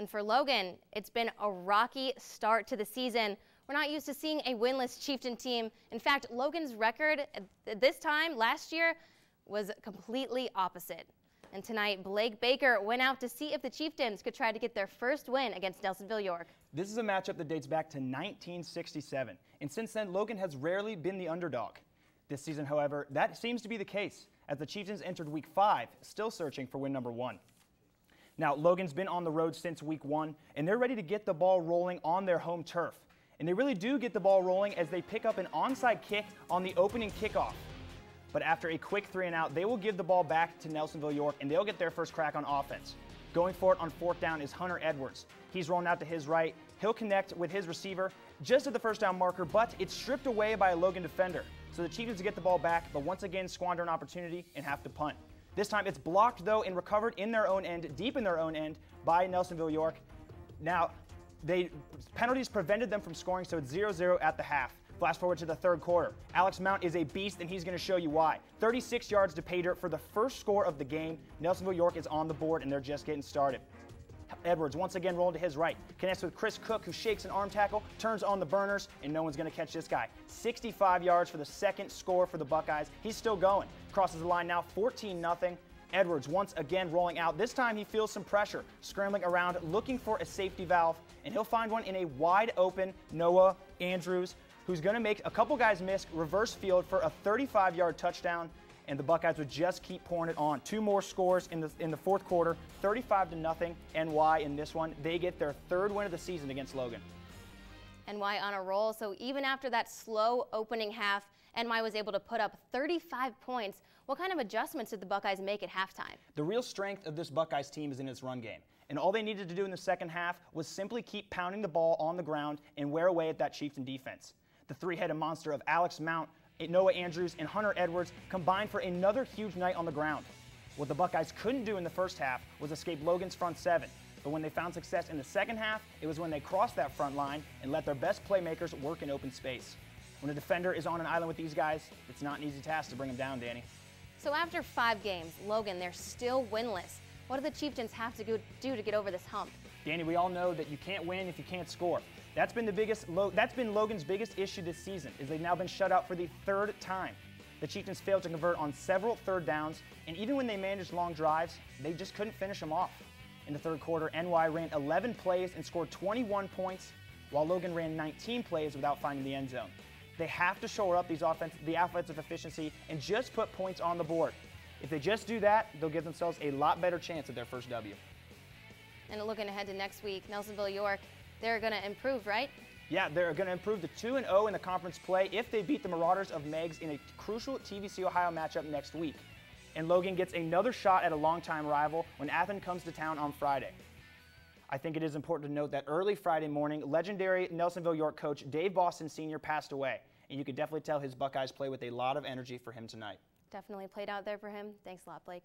And for Logan, it's been a rocky start to the season. We're not used to seeing a winless Chieftain team. In fact, Logan's record at this time last year was completely opposite. And tonight, Blake Baker went out to see if the Chieftains could try to get their first win against Nelsonville York. This is a matchup that dates back to 1967, and since then, Logan has rarely been the underdog. This season, however, that seems to be the case, as the Chieftains entered Week 5, still searching for win number 1. Now, Logan's been on the road since Week 1, and they're ready to get the ball rolling on their home turf. And they really do get the ball rolling as they pick up an onside kick on the opening kickoff. But after a quick 3-and-out, they will give the ball back to Nelsonville York, and they'll get their first crack on offense. Going for it on 4th down is Hunter Edwards. He's rolling out to his right. He'll connect with his receiver just at the first down marker, but it's stripped away by a Logan defender. So the Chieftains get the ball back, but once again squander an opportunity and have to punt. This time it's blocked, though, and recovered in their own end, deep in their own end, by Nelsonville York. Now, penalties prevented them from scoring, so it's 0-0 at the half. Flash forward to the 3rd quarter. Alex Mount is a beast, and he's going to show you why. 36 yards to pay dirt for the first score of the game. Nelsonville York is on the board, and they're just getting started. Edwards once again rolling to his right. Connects with Chris Cook, who shakes an arm tackle, turns on the burners, and no one's going to catch this guy. 65 yards for the second score for the Buckeyes. He's still going. Crosses the line now, 14-0. Edwards once again rolling out. This time he feels some pressure, scrambling around, looking for a safety valve, and he'll find one in a wide open Noah Andrews, who's going to make a couple guys miss, reverse field for a 35-yard touchdown, and the Buckeyes would just keep pouring it on. 2 more scores in the 4th quarter, 35-0 NY in this one. They get their 3rd win of the season against Logan. NY on a roll, so even after that slow opening half, NY was able to put up 35 points. What kind of adjustments did the Buckeyes make at halftime? The real strength of this Buckeyes team is in its run game. And all they needed to do in the second half was simply keep pounding the ball on the ground and wear away at that Chieftain defense. The 3-headed monster of Alex Mount, Noah Andrews, and Hunter Edwards combined for another huge night on the ground. What the Buckeyes couldn't do in the first half was escape Logan's front 7. But when they found success in the second half, it was when they crossed that front line and let their best playmakers work in open space. When a defender is on an island with these guys, it's not an easy task to bring them down, Danny. So after 5 games, Logan, they're still winless. What do the Chieftains have to do to get over this hump? Danny, we all know that you can't win if you can't score. That's been Logan's biggest issue this season, is they've now been shut out for the 3rd time. The Chieftains failed to convert on several 3rd downs, and even when they managed long drives, they just couldn't finish them off. In the 3rd quarter, NY ran 11 plays and scored 21 points, while Logan ran 19 plays without finding the end zone. They have to shore up the offensive efficiency and just put points on the board. If they just do that, they'll give themselves a lot better chance at their first W. And looking ahead to next week, Nelsonville York, they're going to improve, right? Yeah, they're going to improve to 2-0 in the conference play if they beat the Marauders of Meigs in a crucial TVC Ohio matchup next week. And Logan gets another shot at a longtime rival when Athens comes to town on Friday. I think it is important to note that early Friday morning, legendary Nelsonville York coach Dave Boston Sr. passed away, and you could definitely tell his Buckeyes play with a lot of energy for him tonight. Definitely played out there for him. Thanks a lot, Blake.